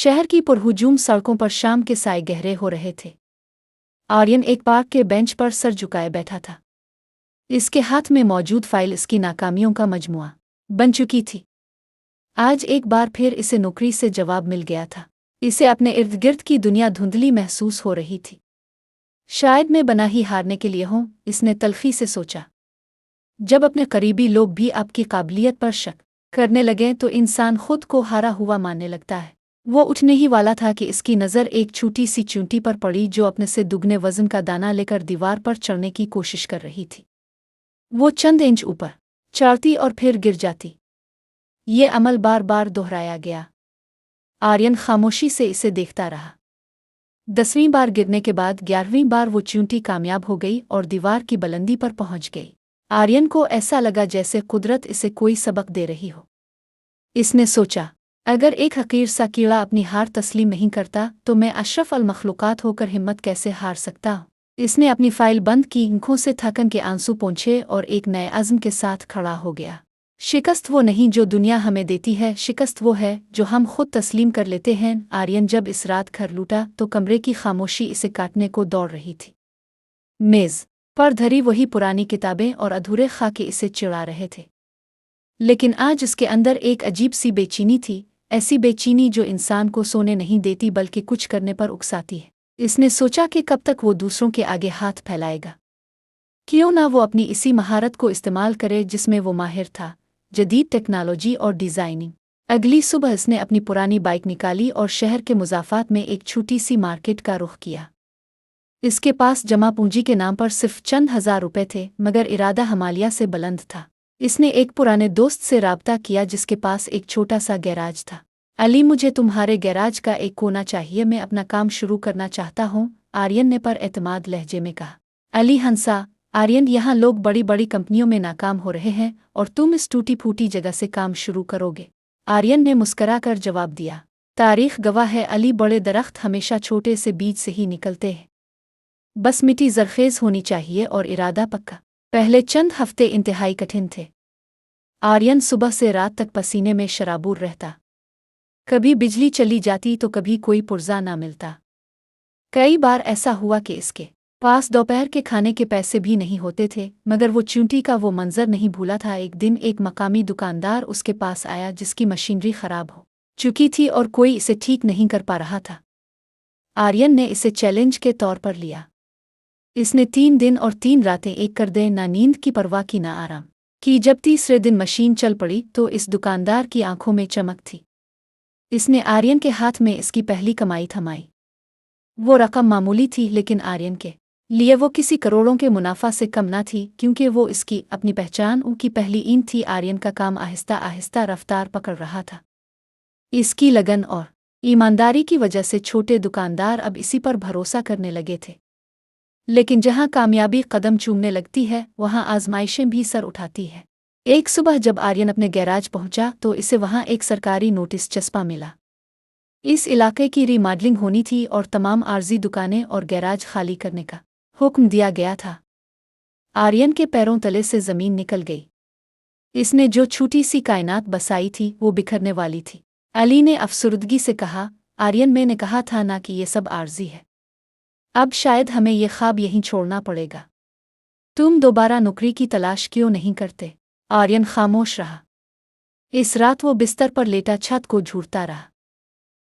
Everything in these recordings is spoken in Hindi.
शहर की पुरहुजूम सड़कों पर शाम के साए गहरे हो रहे थे। आर्यन एक पार्क के बेंच पर सर झुकाए बैठा था। इसके हाथ में मौजूद फाइल इसकी नाकामियों का मजमुआ बन चुकी थी। आज एक बार फिर इसे नौकरी से जवाब मिल गया था। इसे अपने इर्द गिर्द की दुनिया धुंधली महसूस हो रही थी। शायद मैं बना ही हारने के लिए हूं, इसने तल्खी से सोचा। जब अपने करीबी लोग भी आपकी काबिलियत पर शक करने लगे तो इंसान खुद को हारा हुआ मानने लगता है। वो उठने ही वाला था कि इसकी नज़र एक छोटी सी चींटी पर पड़ी जो अपने से दुगने वजन का दाना लेकर दीवार पर चढ़ने की कोशिश कर रही थी। वो चंद इंच ऊपर चढ़ती और फिर गिर जाती। ये अमल बार बार दोहराया गया। आर्यन खामोशी से इसे देखता रहा। 10वीं बार गिरने के बाद 11वीं बार वो चींटी कामयाब हो गई और दीवार की बुलंदी पर पहुंच गई। आर्यन को ऐसा लगा जैसे कुदरत इसे कोई सबक दे रही हो। इसने सोचा, अगर एक हकीर सा कीड़ा अपनी हार तस्लीम नहीं करता तो मैं अशरफ अल मखलूकात होकर हिम्मत कैसे हार सकता हूँ। इसने अपनी फाइल बंद की, आंखों से थकन के आंसू पोंछे और एक नए अज़्म के साथ खड़ा हो गया। शिकस्त वो नहीं जो दुनिया हमें देती है, शिकस्त वो है जो हम खुद तस्लीम कर लेते हैं। आर्यन जब इस रात घर लूटा तो कमरे की खामोशी इसे काटने को दौड़ रही थी। मेज़ पर धरी वही पुरानी किताबें और अधूरे खाके इसे चिढ़ा रहे थे। लेकिन आज इसके अंदर एक अजीब सी बेचैनी थी, ऐसी बेचैनी जो इंसान को सोने नहीं देती बल्कि कुछ करने पर उकसाती है। इसने सोचा कि कब तक वो दूसरों के आगे हाथ फैलाएगा। क्यों ना वो अपनी इसी महारत को इस्तेमाल करे जिसमें वो माहिर था, जदीद टेक्नोलॉजी और डिज़ाइनिंग। अगली सुबह इसने अपनी पुरानी बाइक निकाली और शहर के मुज़ाफ़ात में एक छोटी सी मार्केट का रुख किया। इसके पास जमा पूंजी के नाम पर सिर्फ चंद हजार रुपए थे, मगर इरादा हिमालय से बुलंद था। इसने एक पुराने दोस्त से राब्ता किया जिसके पास एक छोटा सा गैराज था। अली, मुझे तुम्हारे गैराज का एक कोना चाहिए, मैं अपना काम शुरू करना चाहता हूँ, आर्यन ने पर एतमाद लहजे में कहा। अली हंसा, आर्यन, यहाँ लोग बड़ी बड़ी कंपनियों में नाकाम हो रहे हैं और तुम इस टूटी फूटी जगह से काम शुरू करोगे। आर्यन ने मुस्कराकर जवाब दिया, तारीख गवाह है अली, बड़े दरख्त हमेशा छोटे से बीज से ही निकलते हैं। बस मिट्टी जरखेज होनी चाहिए और इरादा पक्का। पहले चंद हफ्ते इंतहाई कठिन थे। आर्यन सुबह से रात तक पसीने में शराबूर रहता। कभी बिजली चली जाती तो कभी कोई पुर्जा ना मिलता। कई बार ऐसा हुआ कि इसके पास दोपहर के खाने के पैसे भी नहीं होते थे, मगर वो चींटी का वो मंजर नहीं भूला था। एक दिन एक मकामी दुकानदार उसके पास आया जिसकी मशीनरी खराब हो चुकी थी और कोई इसे ठीक नहीं कर पा रहा था। आर्यन ने इसे चैलेंज के तौर पर लिया। इसने 3 दिन और 3 रातें एक कर दे, ना नींद की परवाह की ना आराम की। जब तीसरे दिन मशीन चल पड़ी तो इस दुकानदार की आंखों में चमक थी। इसने आर्यन के हाथ में इसकी पहली कमाई थमाई। वो रकम मामूली थी, लेकिन आर्यन के लिए वो किसी करोड़ों के मुनाफा से कम ना थी, क्योंकि वो इसकी अपनी पहचान उनकी पहली ईंट थी। आर्यन का काम आहिस्ता आहिस्ता रफ्तार पकड़ रहा था। इसकी लगन और ईमानदारी की वजह से छोटे दुकानदार अब इसी पर भरोसा करने लगे थे। लेकिन जहां कामयाबी कदम चूमने लगती है वहां आजमाइशें भी सर उठाती है। एक सुबह जब आर्यन अपने गैराज पहुंचा तो इसे वहां एक सरकारी नोटिस चस्पा मिला। इस इलाके की रीमॉडलिंग होनी थी और तमाम आर्जी दुकानें और गैराज खाली करने का हुक्म दिया गया था। आर्यन के पैरों तले से जमीन निकल गई। इसने जो छोटी सी कायनात बसाई थी वो बिखरने वाली थी। अली ने अफसुर्दगी से कहा, आर्यन, मैंने कहा था ना कि ये सब आर्जी है। अब शायद हमें ये ख्वाब यहीं छोड़ना पड़ेगा। तुम दोबारा नौकरी की तलाश क्यों नहीं करते? आर्यन खामोश रहा। इस रात वो बिस्तर पर लेटा छत को झूरता रहा।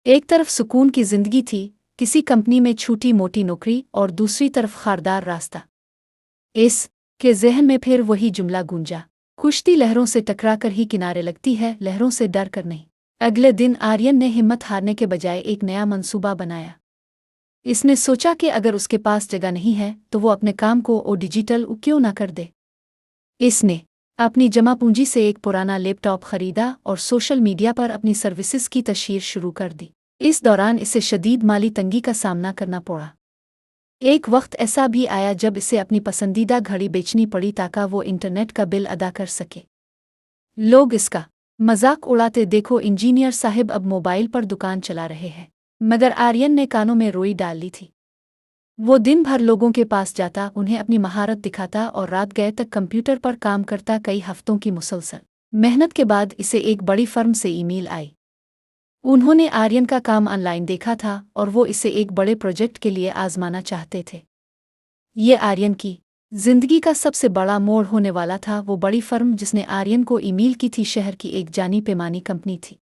एक तरफ सुकून की जिंदगी थी, किसी कंपनी में छोटी मोटी नौकरी, और दूसरी तरफ खारदार रास्ता। इस के जहन में फिर वही जुमला गूंजा, कुश्ती लहरों से टकराकर ही किनारे लगती है, लहरों से डर कर नहीं। अगले दिन आर्यन ने हिम्मत हारने के बजाय एक नया मंसूबा बनाया। इसने सोचा कि अगर उसके पास जगह नहीं है तो वो अपने काम को डिजिटल क्यों ना कर दे। इसने अपनी जमा पूंजी से एक पुराना लैपटॉप खरीदा और सोशल मीडिया पर अपनी सर्विसेज की तशहीर शुरू कर दी। इस दौरान इसे शदीद माली तंगी का सामना करना पड़ा। एक वक्त ऐसा भी आया जब इसे अपनी पसंदीदा घड़ी बेचनी पड़ी ताकि वो इंटरनेट का बिल अदा कर सके। लोग इसका मजाक उड़ाते, देखो इंजीनियर साहब अब मोबाइल पर दुकान चला रहे हैं। मगर आर्यन ने कानों में रोई डाल ली थी। वो दिन भर लोगों के पास जाता, उन्हें अपनी महारत दिखाता और रात गए तक कंप्यूटर पर काम करता। कई हफ्तों की मुसलसल मेहनत के बाद इसे एक बड़ी फर्म से ईमेल आई। उन्होंने आर्यन का काम ऑनलाइन देखा था और वो इसे एक बड़े प्रोजेक्ट के लिए आजमाना चाहते थे। ये आर्यन की जिंदगी का सबसे बड़ा मोड़ होने वाला था। वो बड़ी फर्म जिसने आर्यन को ईमेल की थी शहर की एक जानी पैमानी कंपनी थी।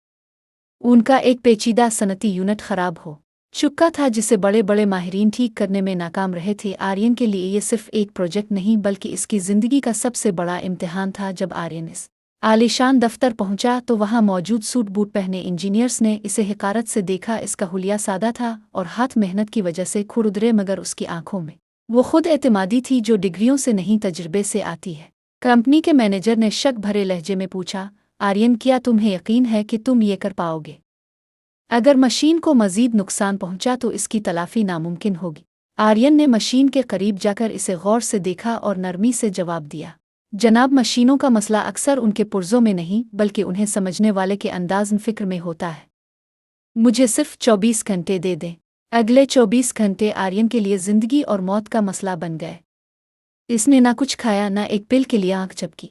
उनका एक पेचीदा सनती यूनिट खराब हो चुका था जिसे बड़े बड़े माहिरीन ठीक करने में नाकाम रहे थे। आर्यन के लिए ये सिर्फ एक प्रोजेक्ट नहीं बल्कि इसकी जिंदगी का सबसे बड़ा इम्तिहान था। जब आर्यन इस आलीशान दफ्तर पहुंचा तो वहां मौजूद सूट बूट पहने इंजीनियर्स ने इसे हिकारत से देखा। इसका हुलिया सादा था और हाथ मेहनत की वजह से खुरदरे, मगर उसकी आंखों में वो खुद एतमादी थी जो डिग्रियों से नहीं तजुर्बे से आती है। कंपनी के मैनेजर ने शक भरे लहजे में पूछा, आर्यन, क्या तुम्हें यकीन है कि तुम ये कर पाओगे? अगर मशीन को मजीद नुकसान पहुंचा तो इसकी तलाफी नामुमकिन होगी। आर्यन ने मशीन के करीब जाकर इसे गौर से देखा और नरमी से जवाब दिया, जनाब, मशीनों का मसला अक्सर उनके पुर्जों में नहीं बल्कि उन्हें समझने वाले के अंदाज़ फिक्र में होता है। मुझे सिर्फ 24 घंटे दे दें। अगले 24 घंटे आर्यन के लिए जिंदगी और मौत का मसला बन गए। इसने ना कुछ खाया ना एक पिल के लिए आंख झपकी।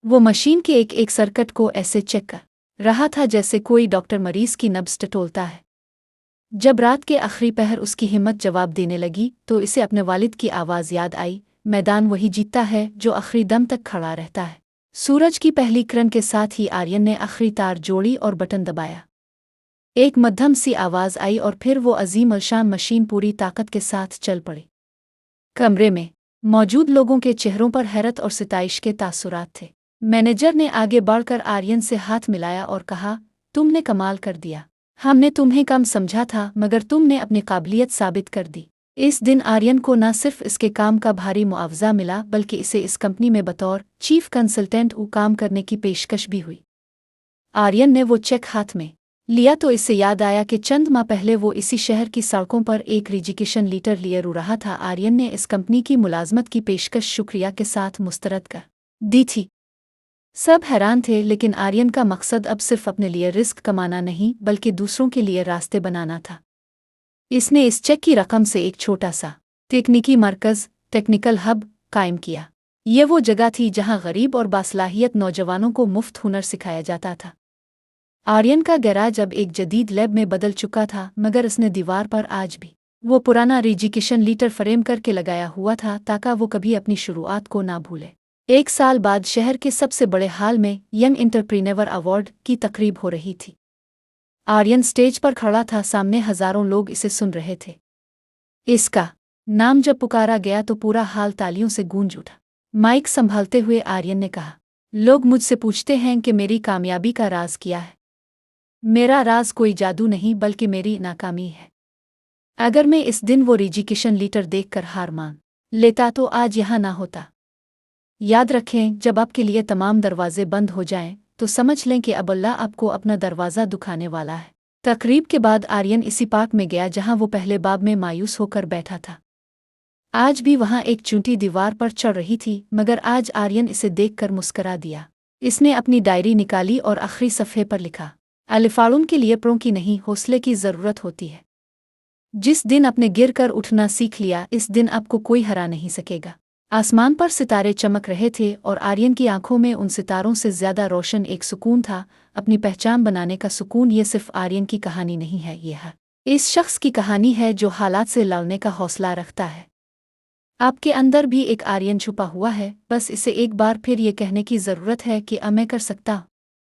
वो मशीन के एक एक सर्किट को ऐसे चेक कर रहा था जैसे कोई डॉक्टर मरीज की नब्ज टटोलता है। जब रात के आखिरी पहर उसकी हिम्मत जवाब देने लगी तो इसे अपने वालिद की आवाज़ याद आई, मैदान वही जीतता है जो आखिरी दम तक खड़ा रहता है। सूरज की पहली किरण के साथ ही आर्यन ने आखिरी तार जोड़ी और बटन दबाया। एक मध्यम सी आवाज़ आई और फिर वो अजीम अलशान मशीन पूरी ताकत के साथ चल पड़ी। कमरे में मौजूद लोगों के चेहरों पर हैरत और सिताइश के तासुरात थे। मैनेजर ने आगे बढ़कर आर्यन से हाथ मिलाया और कहा, तुमने कमाल कर दिया। हमने तुम्हें कम समझा था मगर तुमने अपनी काबिलियत साबित कर दी। इस दिन आर्यन को न सिर्फ इसके काम का भारी मुआवजा मिला बल्कि इसे इस कंपनी में बतौर चीफ कंसल्टेंट काम करने की पेशकश भी हुई। आर्यन ने वो चेक हाथ में लिया तो इससे याद आया कि चंद माह पहले वो इसी शहर की सड़कों पर एक रिजिकेशन लीटर लिए रो रहा था। आर्यन ने इस कंपनी की मुलाजमत की पेशकश शुक्रिया के साथ मुस्तरद कर दी थी। सब हैरान थे, लेकिन आर्यन का मकसद अब सिर्फ अपने लिए रिस्क कमाना नहीं बल्कि दूसरों के लिए रास्ते बनाना था। इसने इस चेक की रकम से एक छोटा सा तकनीकी मरकज़, टेक्निकल हब, कायम किया। ये वो जगह थी जहां गरीब और बासलाहियत नौजवानों को मुफ्त हुनर सिखाया जाता था। आर्यन का गैराज अब एक जदीद लैब में बदल चुका था, मगर उसने दीवार पर आज भी वो पुराना रिजिकेशन लीटर फ्रेम करके लगाया हुआ था ताकि वो कभी अपनी शुरुआत को ना भूले। 1 साल बाद शहर के सबसे बड़े हाल में यंग एंटरप्रेन्योर अवार्ड की तकरीब हो रही थी। आर्यन स्टेज पर खड़ा था, सामने हजारों लोग इसे सुन रहे थे। इसका नाम जब पुकारा गया तो पूरा हाल तालियों से गूंज उठा। माइक संभालते हुए आर्यन ने कहा, लोग मुझसे पूछते हैं कि मेरी कामयाबी का राज क्या है। मेरा राज कोई जादू नहीं बल्कि मेरी नाकामी है। अगर मैं इस दिन वो रिजिकेशन लीटर देखकर हार मान लेता तो आज यहाँ ना होता। याद रखें, जब आपके लिए तमाम दरवाजे बंद हो जाएं, तो समझ लें कि अब अल्लाह आपको अपना दरवाज़ा दुखाने वाला है। तकरीब के बाद आर्यन इसी पार्क में गया जहां वो पहले बाब में मायूस होकर बैठा था। आज भी वहां एक चूंटी दीवार पर चढ़ रही थी, मगर आज आर्यन इसे देखकर मुस्करा दिया। इसने अपनी डायरी निकाली और आखिरी सफ़े पर लिखा, अलिफाड़ुन के लिए प्रों की नहीं, हौसले की ज़रूरत होती है। जिस दिन आपने गिर कर उठना सीख लिया, इस दिन आपको कोई हरा नहीं सकेगा। आसमान पर सितारे चमक रहे थे और आर्यन की आंखों में उन सितारों से ज्यादा रोशन एक सुकून था, अपनी पहचान बनाने का सुकून। ये सिर्फ आर्यन की कहानी नहीं है, यह इस शख्स की कहानी है जो हालात से लड़ने का हौसला रखता है। आपके अंदर भी एक आर्यन छुपा हुआ है, बस इसे एक बार फिर ये कहने की ज़रूरत है कि मैं कर सकता